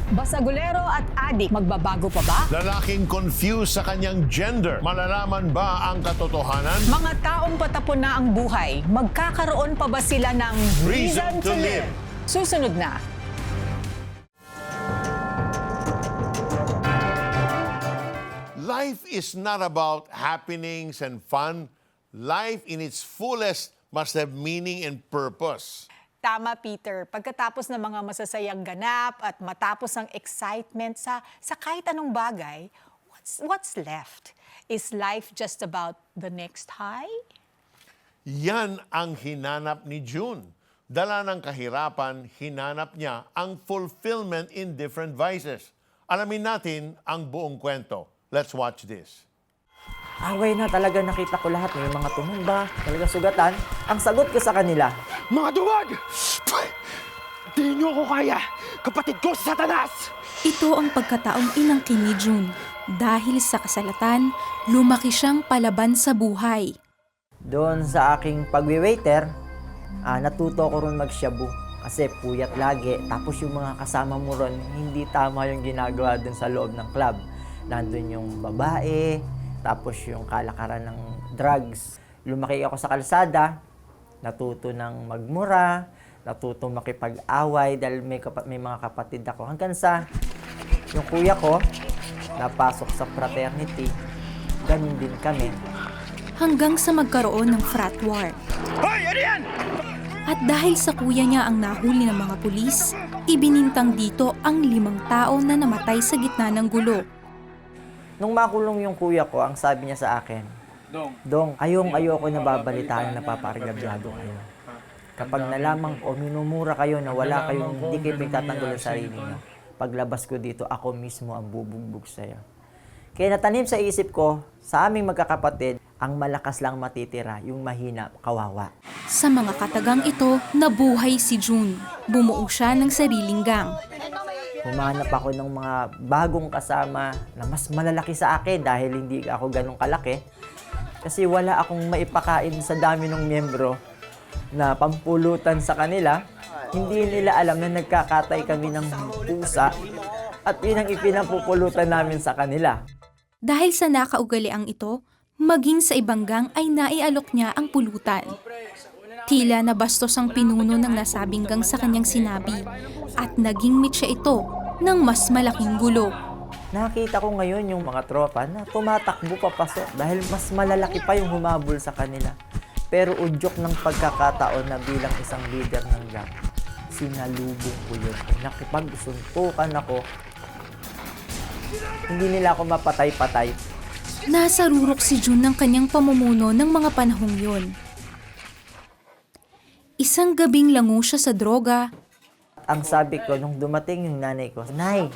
Basagulero at adik, magbabago pa ba? Lalaking confused sa kanyang gender. Malalaman ba ang katotohanan? Mga taong patapon na ang buhay, magkakaroon pa ba sila ng Reason to live? Susunod na. Life is not about happenings and fun. Life in its fullest must have meaning and purpose. Tama, Peter. Pagkatapos ng mga masasayang ganap at matapos ang excitement sa kahit anong bagay, what's left? Is life just about the next high? Yan ang hinanap ni June. Dala ng kahirapan, hinanap niya ang fulfillment in different vices. Alamin natin ang buong kwento. Let's watch this. Away na talaga, nakita ko lahat. May mga tumumba, talaga sugatan. Ang sagot ko sa kanila, Mga duwag! Di niyo ako kaya! Kapatid ko si Satanas! Ito ang pagkataong inangkin ni June. Dahil sa kasalatan, lumaki siyang palaban sa buhay. doon sa aking pagwi-waiter, natuto ko rin mag-shabu. Kasi puyat lagi. Tapos yung mga kasama mo ron, hindi tama yung ginagawa dun sa loob ng club. Nandun yung babae, tapos yung kalakaran ng drugs. Lumaki ako sa kalsada, natuto ng magmura, natuto makipag-away dahil may mga kapatid ako. Hanggang sa yung kuya ko, napasok sa fraternity, ganun din kami. Hanggang sa magkaroon ng frat war. Hoy! Ano yan? At dahil sa kuya niya ang nahuli ng mga pulis, ibinintang dito ang 5 tao na namatay sa gitna ng gulo. Nung makulong yung kuya ko, ang sabi niya sa akin, Dong, ayoko nababalitaan na napapargabyado kayo. Kapag nalaman ko, minumura kayo na wala kayong, hindi kayo pinagtatanggol sa sarili niyo. Paglabas ko dito, ako mismo ang bubugbog sa'yo. Kaya natanim sa isip ko, sa aming magkakapatid, ang malakas lang matitira, yung mahina, kawawa. Sa mga katagang ito, nabuhay si June. Bumuo siya ng sariling gang. Humanap ako ng mga bagong kasama na mas malalaki sa akin dahil hindi ako ganun kalaki. Kasi wala akong maipakain sa dami ng miyembro na pampulutan sa kanila. Hindi nila alam na nagkakatay kami ng pusa at yun ang ipinapupulutan namin sa kanila. Dahil sa nakaugaliang ito, maging sa ibang gang ay naialok niya ang pulutan. Tila nabastos ang pinuno ng nasabing gang sa kanyang sinabi at naging mitya ito ng mas malaking gulo. Nakita ko ngayon yung mga tropa na tumatakbo papasok dahil mas malalaki pa yung humabol sa kanila. Pero udyok ng pagkakataon na bilang isang leader ng gang, sinalubong ko yun. Nakipagsuntukan ako. Hindi nila ako mapatay-patay. Nasa rurok si June ng kanyang pamumuno ng mga panahong yun. Isang gabing lango siya sa droga. Ang sabi ko, nung dumating yung nanay ko, Nay,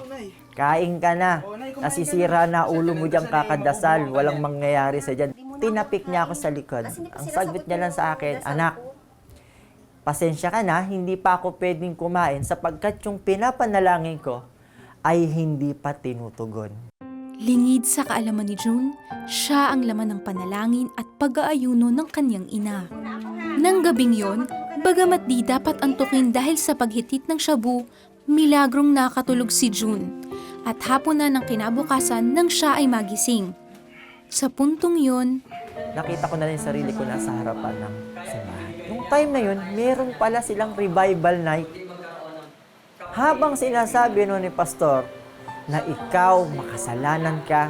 kain ka na. Nasisira na ulo mo diyang kakadasal. Walang mangyayari sa dyan. Tinapik niya ako sa likod. Ang sagot niya lang sa akin, Anak, pasensya ka na, hindi pa ako pwedeng kumain sapagkat yung pinapanalangin ko ay hindi pa tinutugon. Lingid sa kaalaman ni June, siya ang laman ng panalangin at pag-aayuno ng kanyang ina. Nang gabing yon, bagamat di dapat antukin dahil sa paghitit ng shabu, milagrong nakatulog si June at hapon na ng kinabukasan nang siya ay magising. Sa puntong yon, Nakita ko na rin sarili ko nasa harapan ng simbahan. Nung time na yun, meron pala silang revival night. Habang sinasabi ni Pastor na ikaw, makasalanan ka,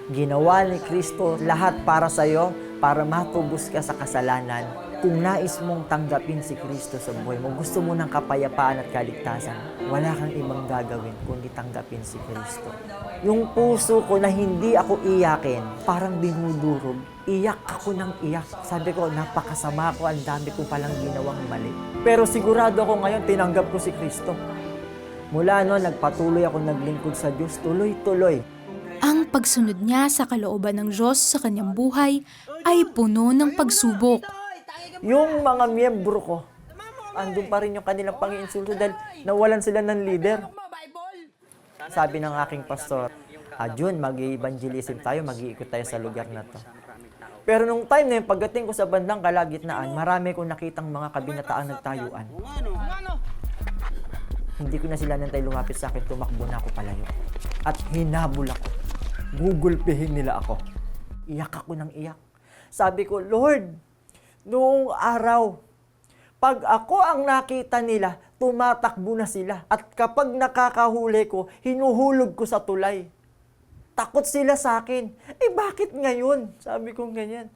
ginawa ni Kristo lahat para sa'yo, para matubos ka sa kasalanan. Kung nais mong tanggapin si Kristo sa buhay mo, gusto mo ng kapayapaan at kaligtasan, wala kang ibang gagawin kundi tanggapin si Kristo. Yung puso ko na hindi ako iyakin, parang dinudurog. Iyak ako ng iyak. Sabi ko, napakasama ko, ang dami ko palang ginawang mali. Pero sigurado ako ngayon, tinanggap ko si Kristo. Mula noon, nagpatuloy ako naglingkod sa Diyos, tuloy-tuloy. ang pagsunod niya sa kalooban ng Diyos sa kanyang buhay ay puno ng pagsubok. Yung mga miyembro ko, andun pa rin yung kanilang pang-iinsulto dahil nawalan sila ng leader. Sabi ng aking pastor, June, mag-evangelism tayo, mag-iikot tayo sa lugar na to. Pero nung time na yun, pagdating ko sa bandang kalagitnaan, marami kong nakitang mga kabinataang nagtayuan. Hindi ko na sila nantay lumapit sa akin, tumakbo na ako palayo. At hinabol ako. Gugulpihin nila ako. Iyak ako ng iyak. Sabi ko, Lord, noong araw, pag ako ang nakita nila, tumatakbo na sila. At kapag nakakahuli ko, hinuhulog ko sa tulay. Takot sila sa akin. Bakit ngayon? Sabi ko ganyan.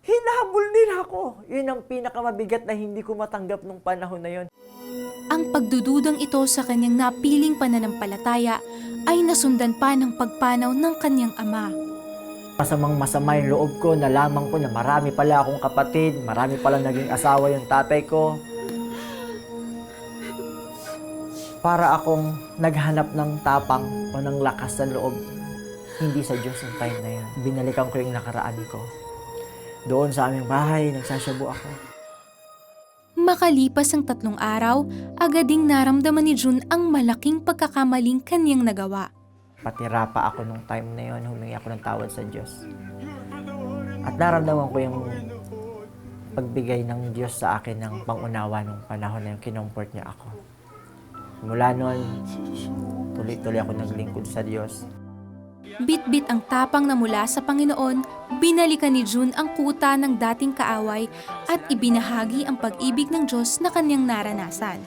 Hinabol nila ako. Yun ang pinakamabigat na hindi ko matanggap nung panahon na yun. Ang pagdududang ito sa kanyang napiling pananampalataya ay nasundan pa ng pagpanaw ng kanyang ama. Masamang-masama yung loob ko, nalaman ko na marami pala akong kapatid, marami pala naging asawa yung tatay ko. Para akong naghanap ng tapang o ng lakas sa loob. Hindi sa Diyos yung time na yun. Binalikan ko yung nakaraan ko. Doon sa aming bahay, nagsasabu ako. Makalipas ang 3 araw, agad ding naramdaman ni June ang malaking pagkakamaling kanyang nagawa. Patira pa ako nung time na yun, humingi ako ng tawad sa Diyos. At naramdaman ko yung pagbigay ng Diyos sa akin ng pangunawa nung panahon na yung kinumport niya ako. Mula noon, tuloy-tuloy ako naglingkod sa Diyos. Bit-bit ang tapang na mula sa Panginoon, binalikan ni June ang kuta ng dating kaaway at ibinahagi ang pag-ibig ng Diyos na kanyang naranasan.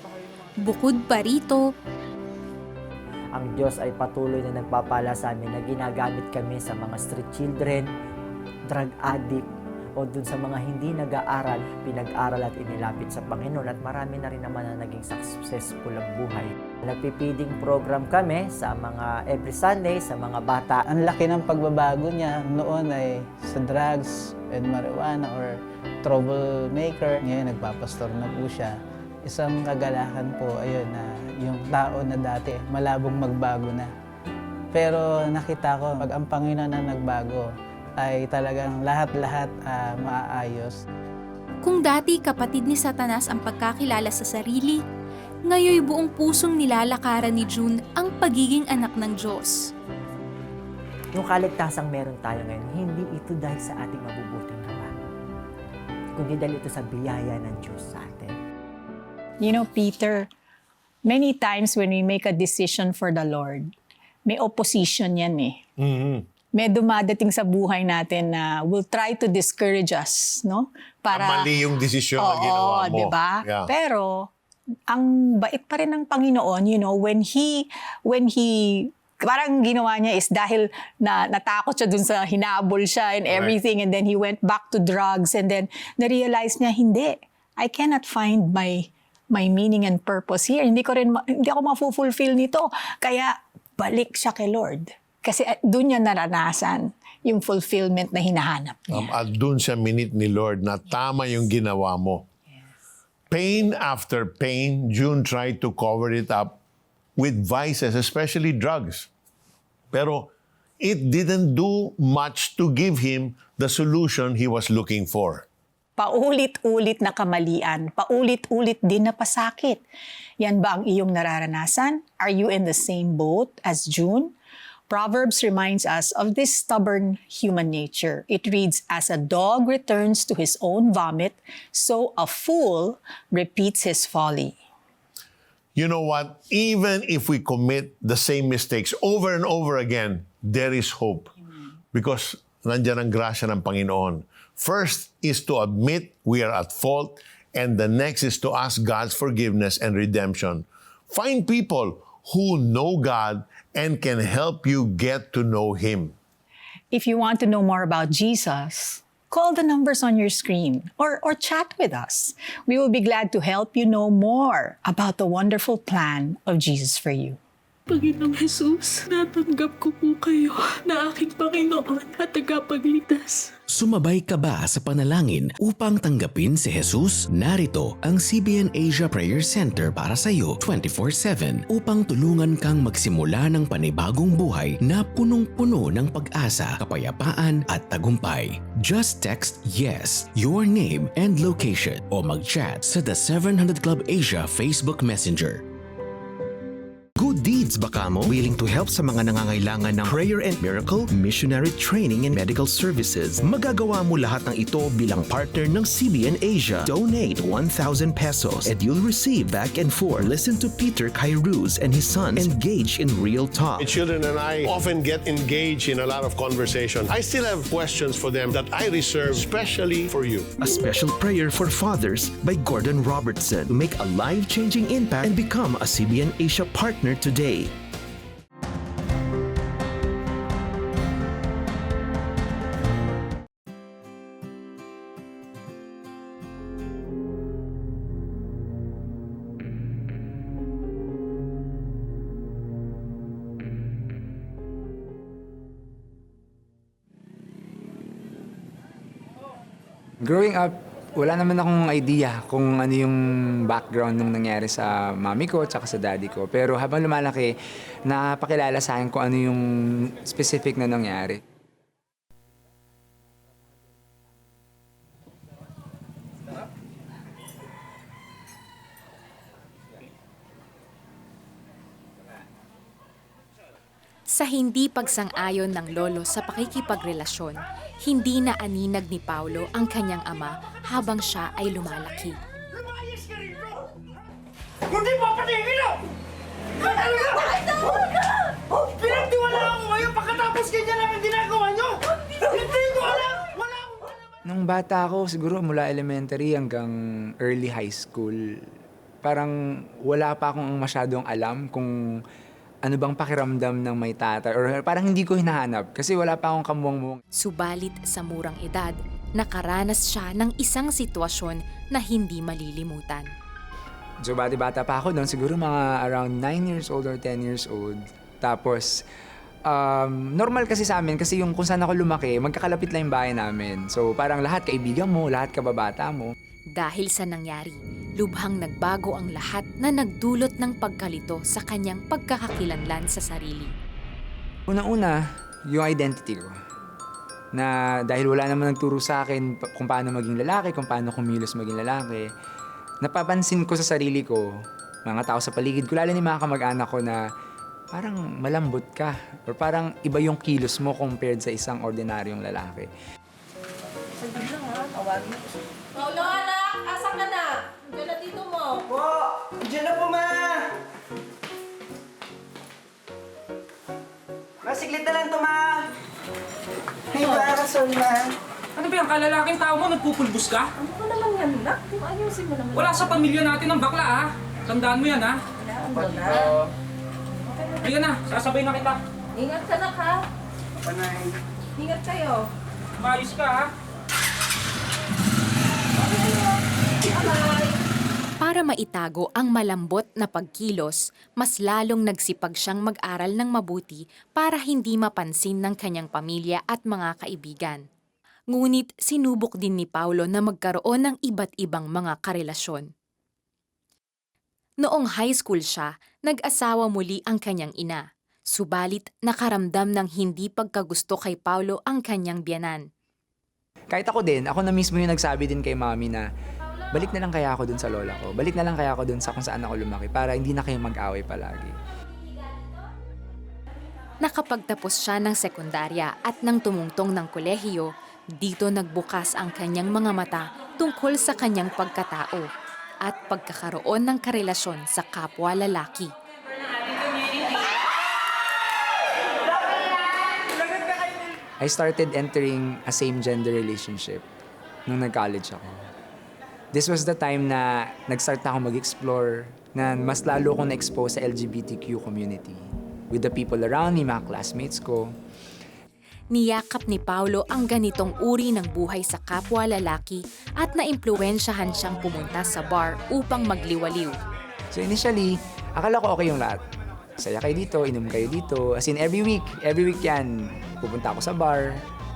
Bukod pa rito, Ang Diyos ay patuloy na nagpapala sa amin na ginagamit kami sa mga street children, drug addict, o dun sa mga hindi nag-aaral, pinag-aral at inilapit sa Panginoon, at marami na rin naman na naging successful ang buhay. Nagpipiding program kami sa mga every Sunday sa mga bata. Ang laki ng pagbabago niya noon ay sa drugs and marijuana or troublemaker. Ngayon nagpapastor na po siya. Isang kagalakan po, ayun, na yung tao na dati malabong magbago na. Pero nakita ko, pag ang Panginoon na nagbago, ay talagang lahat-lahat maaayos. kung dati kapatid ni Satanas ang pagkakilala sa sarili, ngayoy buong pusong nilalakaran ni June ang pagiging anak ng Diyos. Yung kaligtasang meron tayo ngayon, hindi ito dahil sa ating mabubuting gawa, kundi dahil ito sa biyaya ng Diyos sa atin. You know, Peter, many times when we make a decision for the Lord, may opposition yan eh. May dumadating sa buhay natin na will try to discourage us, no? Mali yung desisyon na ginawa mo. Diba? Yeah. Pero, ang bait pa rin ng Panginoon, you know, when he parang ginawa niya is dahil natakot siya dun sa hinabol siya and everything, and then he went back to drugs, and then na-realize niya, hindi, I cannot find my meaning and purpose here. Hindi ako mafu-fulfill nito. Kaya balik siya kay Lord. Kasi doon niya naranasan yung fulfillment na hinahanap niya. At doon siya minute ni Lord na tama yung ginawa mo. Pain after pain, June tried to cover it up with vices, especially drugs. Pero it didn't do much to give him the solution he was looking for. Paulit-ulit na kamalian, paulit-ulit din na pasakit. Yan ba ang iyong nararanasan? Are you in the same boat as June? Proverbs reminds us of this stubborn human nature. It reads, "As a dog returns to his own vomit, so a fool repeats his folly." You know what? Even if we commit the same mistakes over and over again, there is hope. Because nandyan ang grasya ng Panginoon. First is to admit we are at fault, and the next is to ask God's forgiveness and redemption. Find people who know God and can help you get to know Him. If you want to know more about Jesus, call the numbers on your screen or chat with us. We will be glad to help you know more about the wonderful plan of Jesus for you. Panginoong Jesus, natanggap ko po kayo na aking Panginoon at tagapagligtas. Sumabay ka ba sa panalangin upang tanggapin si Jesus? Narito ang CBN Asia Prayer Center para sa iyo 24/7 upang tulungan kang magsimula ng panibagong buhay na punong-puno ng pag-asa, kapayapaan at tagumpay. Just text YES, your name and location o mag-chat sa The 700 Club Asia Facebook Messenger. Good deed Kids Bacamo, willing to help sa mga nangangailangan ng prayer and miracle, missionary training and medical services. Magagawa mo lahat ng ito bilang partner ng CBN Asia. Donate 1,000 pesos and you'll receive back and forth. Listen to Peter Kairouz and his sons engage in real talk. My children and I often get engaged in a lot of conversation. I still have questions for them that I reserve specially for you. A special prayer for fathers by Gordon Robertson to make a life-changing impact and become a CBN Asia partner today. Growing up, wala naman akong idea kung ano yung background nung nangyari sa mami ko at sa daddy ko. Pero habang lumalaki, napakilala sa akin kung ano yung specific na nangyari. Sa hindi pagsang-ayon ng lolo sa pakikipagrelasyon, hindi na aninag ni Paulo ang kanyang ama habang siya ay lumalaki. Lumayas ka rito! Hindi mo patingin na! Pinagtiwalaan ko kayo pagkatapos ganyan lang ang ginagawa nyo! Hindi ko alam! Wala akong alam! Nung bata ako, siguro mula elementary hanggang early high school, parang wala pa akong masyadong alam kung ano bang pakiramdam ng may tatay or parang hindi ko hinahanap kasi wala pa akong kamuwang-muwang. Subalit sa murang edad, nakaranas siya ng isang sitwasyon na hindi malilimutan. So bata pa ako noon, siguro mga around 9 years old or 10 years old. Tapos, normal kasi sa amin kasi yung kung saan ako lumaki, magkakalapit lang yung bahay namin. So parang lahat kaibigan mo, lahat kababata mo. Dahil sa nangyari, lubhang nagbago ang lahat na nagdulot ng pagkalito sa kanyang pagkakakilanlan sa sarili. Una-una, yung identity ko. Na dahil wala naman nagturo sa akin kung paano maging lalaki, kung paano kumilos maging lalaki, napapansin ko sa sarili ko, mga tao sa paligid ko, lalo ni mga kamag-anak ko na parang malambot ka or parang iba yung kilos mo compared sa isang ordinaryong lalaki. Paulo, anak! Asan ka na? Diyan na dito mo. Po! Diyan na po, ma! Masiglit na lang to, ma! Ay, para, sorry, ma. Ano ba yan? Kalalaking tao mo, nagpupulbos ka? Ano ba naman yan, nak? Kung ayusin mo naman. Wala sa pamilya natin ng bakla, ha? Tandaan mo yan, ha? Wala, wala. Halika na, sasabay na kita. Ingat ka, nak, ha? Panay. Ingat kayo. Maayos ka, ha? Para maitago ang malambot na pagkilos, mas lalong nagsipag siyang mag-aral ng mabuti para hindi mapansin ng kanyang pamilya at mga kaibigan. Ngunit sinubok din ni Paulo na magkaroon ng iba't ibang mga karelasyon. Noong high school siya, nag-asawa muli ang kanyang ina. Subalit nakaramdam ng hindi pagkagusto kay Paulo ang kanyang biyanan. Kahit ako din, ako na mismo yung nagsabi din kay mami na balik na lang kaya ako dun sa lola ko. Balik na lang kaya ako dun sa kung saan ako lumaki para hindi na kayo mag-away palagi. Nakapagtapos siya ng sekundarya at nang tumungtong ng kolehiyo, dito nagbukas ang kanyang mga mata tungkol sa kanyang pagkatao at pagkakaroon ng karelasyon sa kapwa lalaki. I started entering a same-gender relationship nung nag-college ako. This was the time na nag-start na ako mag-explore, na mas lalo akong na-expose sa LGBTQ community. With the people around me, mga classmates ko. Niyakap ni Paulo ang ganitong uri ng buhay sa kapwa lalaki at naimpluwensyahan siyang pumunta sa bar upang magliwaliw. So initially, akala ko okay yung lahat. Saya kayo dito, inom kayo dito. As in, every week yan, pupunta ako sa bar,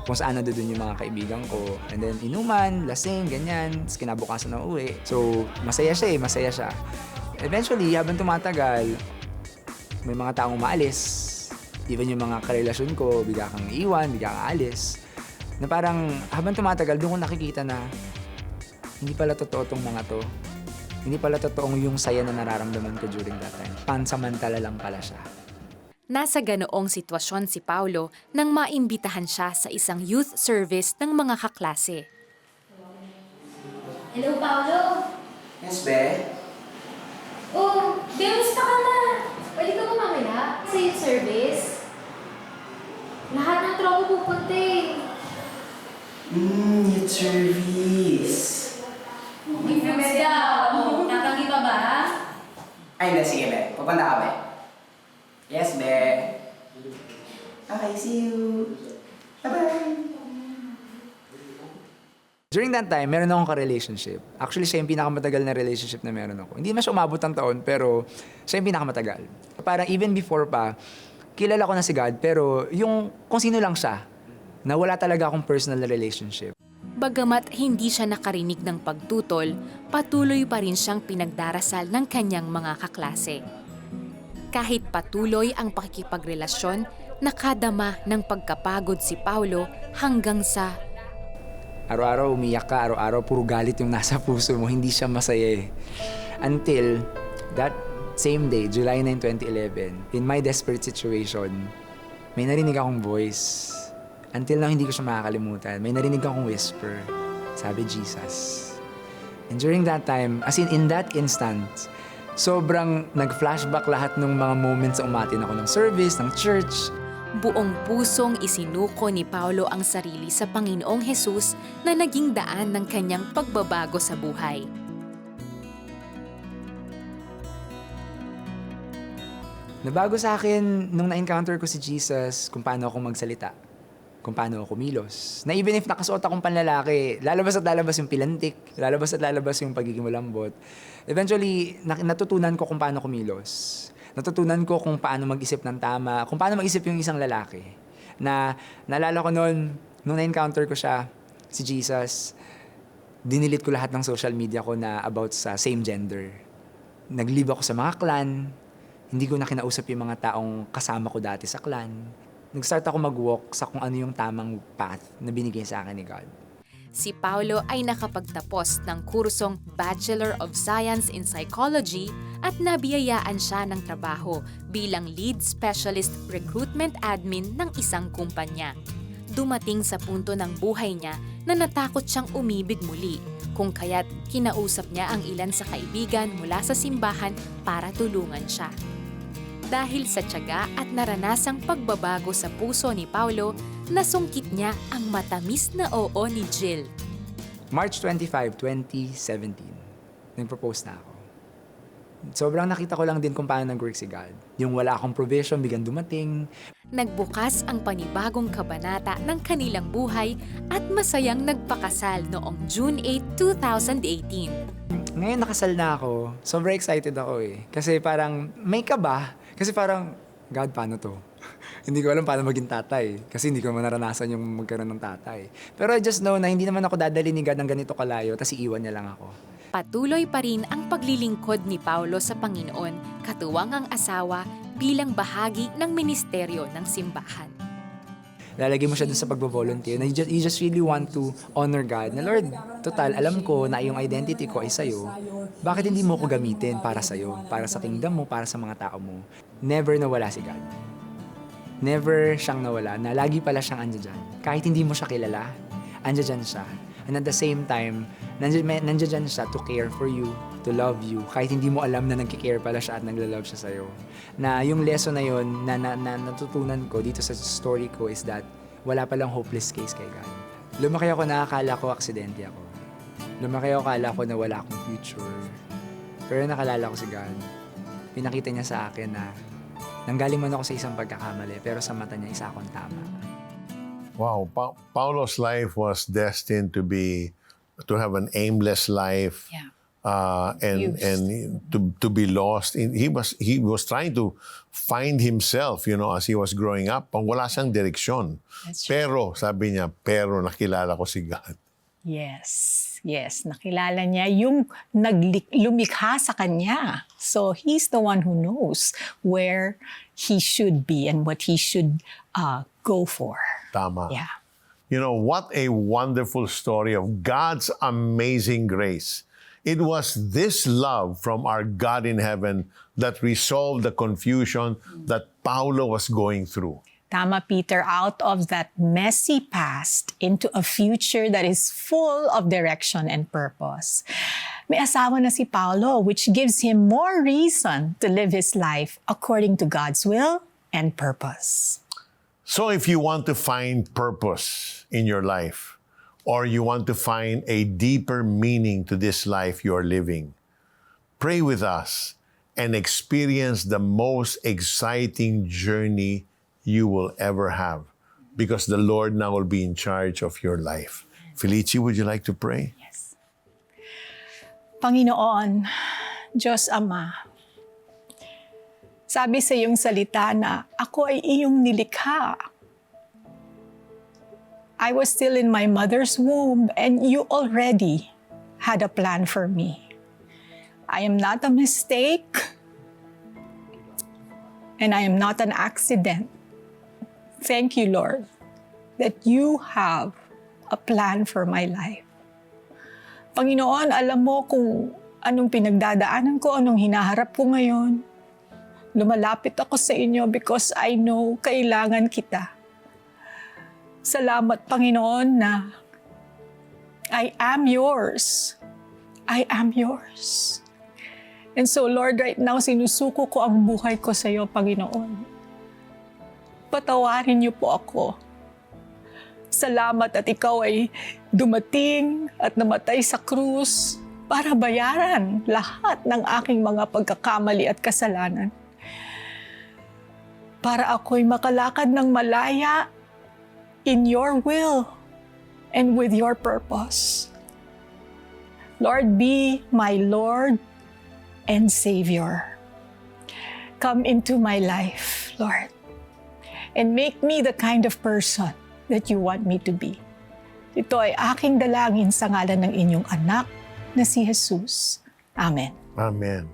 kung saan nandun yung mga kaibigan ko. And then, inuman, lasing, ganyan. Tapos kinabukasan na uwi. So, masaya siya. Eventually, habang tumatagal, may mga taong maalis. Even yung mga karelasyon ko, bigla kang iwan, bigla kang alis. Na parang, habang tumatagal, doon ko nakikita na hindi pala totoo tong mga to. Hindi pala totoong yung saya na nararamdaman ko during that time. Pansamantala lang pala siya. Nasa ganoong sitwasyon si Paulo nang maimbitahan siya sa isang youth service ng mga kaklase. Hello, Paolo. Yes, be? Oh, demusta ka na? Pwede ka ba mamaya sa youth service? Lahat ng tropa pupunta eh. Youth service. Give you daw. Tatanggi pa ba? Ay, hindi. Sige, be. Pupunta ka, be. Yes, be. Okay, see you. Bye-bye. During that time, meron akong ka-relationship. Actually, siya yung pinakamatagal na relationship na meron ako. Hindi naman siya umabot ng taon, pero siya yung pinakamatagal. Parang even before pa, kilala ko na si God, pero yung kung sino lang siya, na wala talaga akong personal na relationship. Bagamat hindi siya nakarinig ng pagtutol, patuloy pa rin siyang pinagdarasal ng kanyang mga kaklase. Kahit patuloy ang pakikipagrelasyon, nakadama ng pagkapagod si Paulo hanggang sa Araw-araw umiyak ka, araw-araw puro galit yung nasa puso mo, hindi siya masaya eh. Until that same day, July 9, 2011, in my desperate situation, may narinig akong voice. Until now, hindi ko siya makakalimutan. May narinig akong whisper. Sabi, Jesus. And during that time, as in that instant, sobrang nag-flashback lahat ng mga moments na umatin ako ng service, ng church. buong pusong isinuko ni Paulo ang sarili sa Panginoong Hesus na naging daan ng kanyang pagbabago sa buhay. Nabago sa akin nung na-encounter ko si Jesus kung paano ako magsalita, kung paano ako kumilos. Na even if nakasuot akong panlalaki, lalabas at lalabas yung pilantik, lalabas at lalabas yung pagiging malambot. Eventually, natutunan ko kung paano kumilos. Natutunan ko kung paano mag-isip ng tama, kung paano mag-isip yung isang lalaki. Na naalala ko noon, nung na-encounter ko siya, si Jesus, dinilit ko lahat ng social media ko na about sa same gender. Nag-leave ako sa mga clan, hindi ko na kinausap yung mga taong kasama ko dati sa clan. Nag-start ako mag-walk sa kung ano yung tamang path na binigay sa akin ni God. Si Paulo ay nakapagtapos ng kursong Bachelor of Science in Psychology at nabiyayaan siya ng trabaho bilang Lead Specialist Recruitment Admin ng isang kumpanya. Dumating sa punto ng buhay niya na natakot siyang umibig muli, kung kaya't kinausap niya ang ilan sa kaibigan mula sa simbahan para tulungan siya. Dahil sa tiyaga at naranasang pagbabago sa puso ni Paulo, nasungkit niya ang matamis na oo ni Jill. March 25, 2017, nag-propose na ako. Sobrang nakita ko lang din kung paano nag-work si God. Yung wala akong provision, biglang dumating. Nagbukas ang panibagong kabanata ng kanilang buhay at masayang nagpakasal noong June 8, 2018. Ngayon nakasal na ako, sobrang excited ako eh. Kasi parang may kaba. Kasi parang, God, paano to? Hindi ko alam paano maging tatay. Kasi hindi ko naman naranasan yung magkaroon ng tatay. Pero I just know na hindi naman ako dadali ni God ng ganito kalayo, tapos iiwan niya lang ako. Patuloy pa rin ang paglilingkod ni Paulo sa Panginoon, katuwang ang asawa bilang bahagi ng ministeryo ng simbahan. Lalagay mo siya dun sa pagbo-volunteer na you just really want to honor God. Na Lord, total, alam ko na yung identity ko ay sa'yo. Bakit hindi mo ko gamitin para sa'yo? Para sa kingdom mo, para sa mga tao mo. Never nawala si God. Never siyang nawala, na lagi pala siyang andyan dyan. Kahit hindi mo siya kilala, andyan dyan siya. And at the same time, nandiyan dyan siya to care for you, to love you. Kahit hindi mo alam na nagkikare pala siya at naglalove siya sa'yo. Na yung lesson na yun na natutunan ko dito sa story ko is that wala palang hopeless case kay God. Lumaki ako na akala ko aksidente ako. Lumaki ako akala ko na wala akong future. Pero nakalala ko si God. Pinakita niya sa akin na nanggaling man ako sa isang pagkakamali, pero sa mata niya isa akong tama. Wow, Paulo's life was destined to have an aimless life. Yeah. And to be lost. He was trying to find himself, as he was growing up. Pang wala siyang direksyon. Pero, sabi niya, nakilala ko si God. Yes, nakilala niya yung lumikha sa kanya. So he's the one who knows where he should be and what he should go for. Tama. Yeah. What a wonderful story of God's amazing grace. It was this love from our God in heaven that resolved the confusion that Paulo was going through. Tama, Peter, out of that messy past into a future that is full of direction and purpose. May asawa na si Paulo, which gives him more reason to live his life according to God's will and purpose. So if you want to find purpose in your life, or you want to find a deeper meaning to this life you are living, pray with us and experience the most exciting journey you will ever have, because the Lord now will be in charge of your life. Felici, would you like to pray? Yes. Panginoon, Diyos Ama, sabi sa iyong salita na ako ay iyong nilikha. I was still in my mother's womb and you already had a plan for me. I am not a mistake and I am not an accident. Thank you, Lord, that you have a plan for my life. Panginoon, alam mo kung anong pinagdadaanan ko, anong hinaharap ko ngayon. Lumalapit ako sa inyo because I know kailangan kita. Salamat, Panginoon, na I am yours. I am yours. And so, Lord, right now, sinusuko ko ang buhay ko sa iyo, Panginoon. Patawarin niyo po ako. Salamat at ikaw ay dumating at namatay sa krus para bayaran lahat ng aking mga pagkakamali at kasalanan. Para ako'y makalakad ng malaya in your will and with your purpose. Lord, be my Lord and Savior. Come into my life, Lord, and make me the kind of person that you want me to be. Ito ay aking dalangin sa ngalan ng inyong anak na si Jesus. Amen. Amen.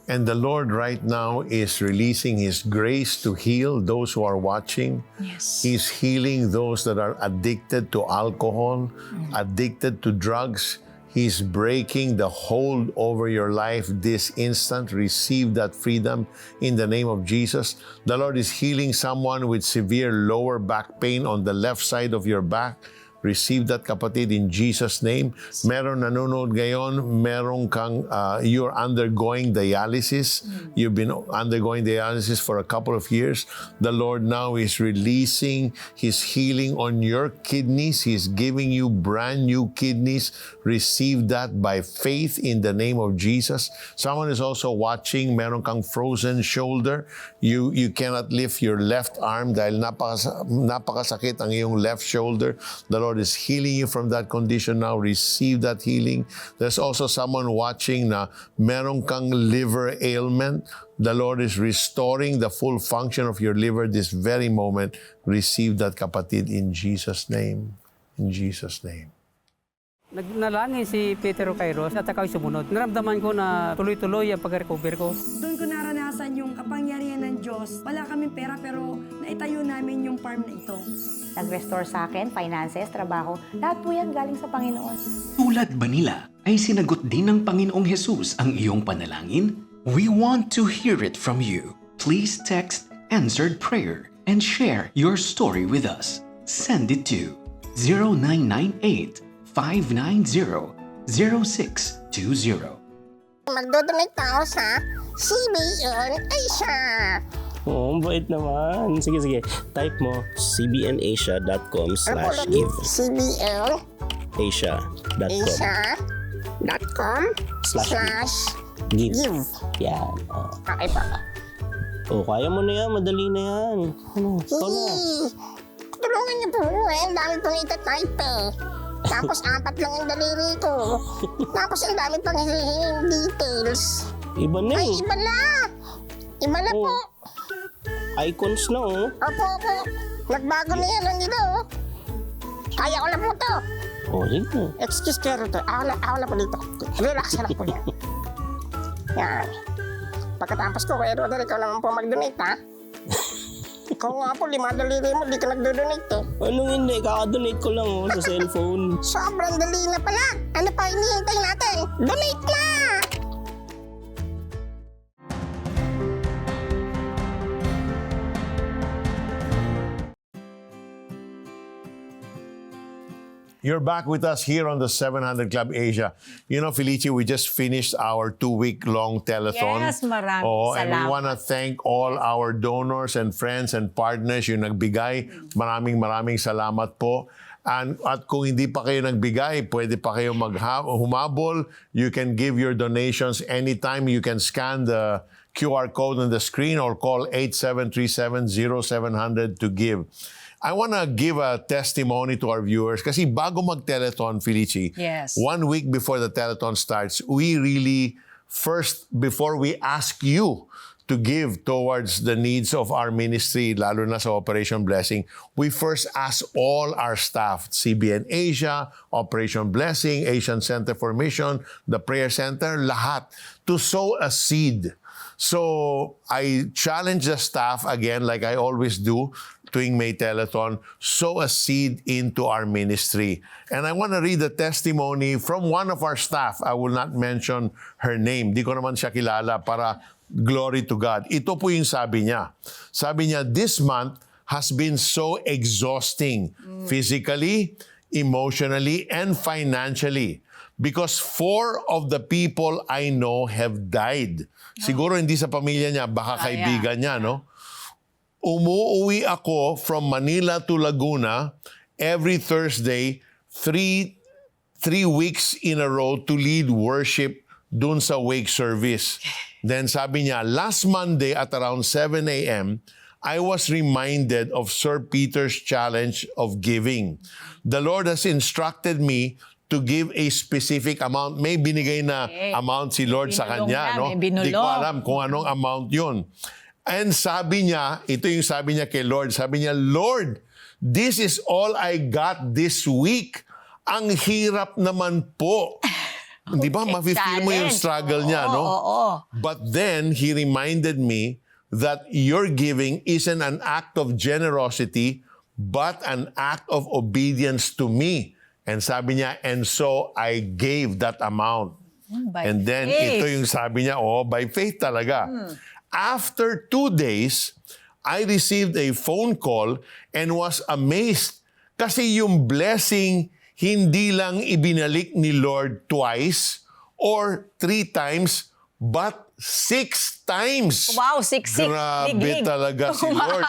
And the Lord right now is releasing His grace to heal those who are watching. Yes. He's healing those that are addicted to alcohol, addicted to drugs. He's breaking the hold over your life this instant. Receive that freedom in the name of Jesus. The Lord is healing someone with severe lower back pain on the left side of your back. Receive that, kapatid, in Jesus' name. Meron nanonood ngayon, meron kang, you're undergoing dialysis. You've been undergoing dialysis for a couple of years. The Lord now is releasing His healing on your kidneys. He's giving you brand new kidneys. Receive that by faith in the name of Jesus. Someone is also watching, meron kang frozen shoulder. You cannot lift your left arm dahil napakasakit ang iyong left shoulder. The Lord is healing you from that condition now. Receive that healing. There's also someone watching na meron kang liver ailment. The Lord is restoring the full function of your liver this very moment. Receive that, kapatid, in Jesus' name. In Jesus' name. Nagnalangin si Peter Kairos at ako'y sumunod. Naramdaman ko na tuloy-tuloy ang pag-recover ko. Doon ko naranasan yung kapangyarihan ng Diyos. Wala kaming pera pero naitayo namin yung farm na ito. Nag-restore sa akin, finances, trabaho. Lahat po yan galing sa Panginoon. Tulad ba nila ay sinagot din ng Panginoong Jesus ang iyong panalangin? We want to hear it from you. Please text Answered Prayer and share your story with us. Send it to 0998-590-0620. Magdodonate ako sa CBN Asia. Oo, bait naman. Sige. Type mo cbnasia.com/give. CBN Asia.com/give. Yan. Okay pa. Kaya mo na yan. Madali na yan. Ikaw na. Tulungan niyo po. Ang dami pong itatype eh. Tapos 4 lang ang daliri ko. Tapos ang dami pang hihinging details. Iba na eh. Ay, iba na. Iba na po. Icons na oh. Opo. Nagbago na yan ang ito. Kaya ko na po to. Sige. Excuse kero to. Ako na po dito. Relax na po yan. Yan. Pagkatapos ko, kaya Rodel, ikaw naman po mag-donate, ha? Ikaw nga po, 5 daliri mo, di ka nagdo-donate, eh. Anong hindi? Kaka-donate ko lang sa cellphone. Sobrang dali na pala. Ano pa hinihintay natin? Donate na! You're back with us here on the 700 Club Asia. You know, Felicia, we just finished our 2-week-long telethon. Yes, maraming And we salamat. want to thank all our donors and friends and partners yung nagbigay. Maraming salamat po. At kung hindi pa kayo nagbigay, pwede pa kayo humabol. You can give your donations anytime. You can scan the QR code on the screen or call 8737-0700 to give. I want to give a testimony to our viewers kasi bago mag-telethon, Felici, Yes. 1 week before the telethon starts, we really, first, before we ask you to give towards the needs of our ministry, lalo na sa Operation Blessing, we first ask all our staff, CBN Asia, Operation Blessing, Asian Center for Mission, the Prayer Center, lahat, to sow a seed. So I challenge the staff again, like I always do, tuwing May Telethon, sow a seed into our ministry. And I want to read the testimony from one of our staff. I will not mention her name. Di ko naman siya kilala para glory to God. Ito po yung sabi niya. Sabi niya, this month has been so exhausting physically, emotionally, and financially because 4 of the people I know have died. Siguro hindi sa pamilya niya, baka kaibigan niya, no? Umuuwi ako from Manila to Laguna every Thursday, 3 weeks in a row to lead worship dun sa wake service. Then sabi niya, last Monday at around 7 a.m., I was reminded of Sir Peter's challenge of giving. The Lord has instructed me to give a specific amount. May binigay na amount si Lord sa kanya, no? Di ko alam kung anong amount yun. And sabi niya, ito yung sabi niya kay Lord, sabi niya, Lord, this is all I got this week. Ang hirap naman po. Di ba? Mafe-feel mo yung struggle niya, no? But then, he reminded me that your giving isn't an act of generosity, but an act of obedience to me. And sabi niya, and so I gave that amount. And then, ito yung sabi niya, by faith talaga. After 2 days, I received a phone call and was amazed kasi yung blessing hindi lang ibinalik ni Lord twice or 3 times, but 6 times. Wow, 6. Grabe talaga si Lord.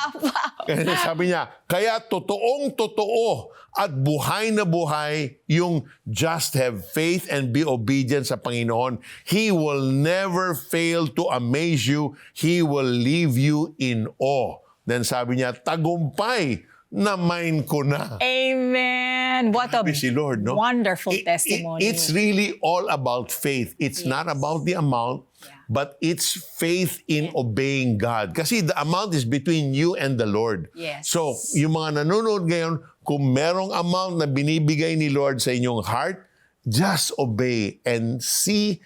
Kaya sabi niya, kaya totoong-totoo at buhay na buhay yung just have faith and be obedient sa Panginoon. He will never fail to amaze you. He will leave you in awe. Then sabi niya, tagumpay na mine ko na. Amen. What a si Lord, no? wonderful testimony. It's really all about faith. It's not about the amount, but it's faith in obeying God. Kasi the amount is between you and the Lord. Yes. So, yung mga nanonood ngayon, kung merong amount na binibigay ni Lord sa inyong heart, just obey and see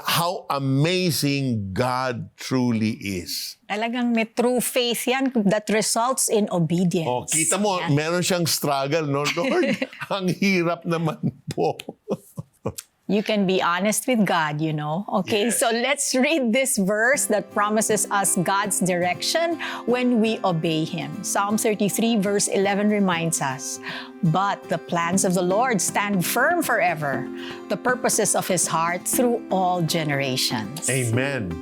how amazing God truly is. Talagang may true faith yan that results in obedience. Oh, kita mo, meron siyang struggle, no? Lord, ang hirap naman po. You can be honest with God, you know. Okay, so let's read this verse that promises us God's direction when we obey Him. Psalm 33 verse 11 reminds us, but the plans of the Lord stand firm forever, the purposes of His heart through all generations. Amen.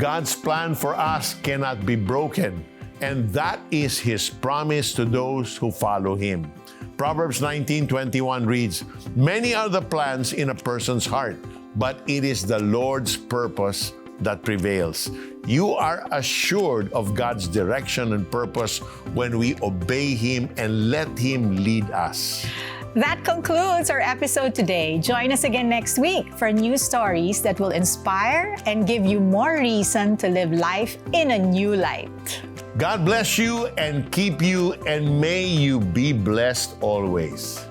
God's plan for us cannot be broken, and that is His promise to those who follow Him. Proverbs 19:21 reads, many are the plans in a person's heart, but it is the Lord's purpose that prevails. You are assured of God's direction and purpose when we obey Him and let Him lead us. That concludes our episode today. Join us again next week for new stories that will inspire and give you more reason to live life in a new light. God bless you and keep you, and may you be blessed always.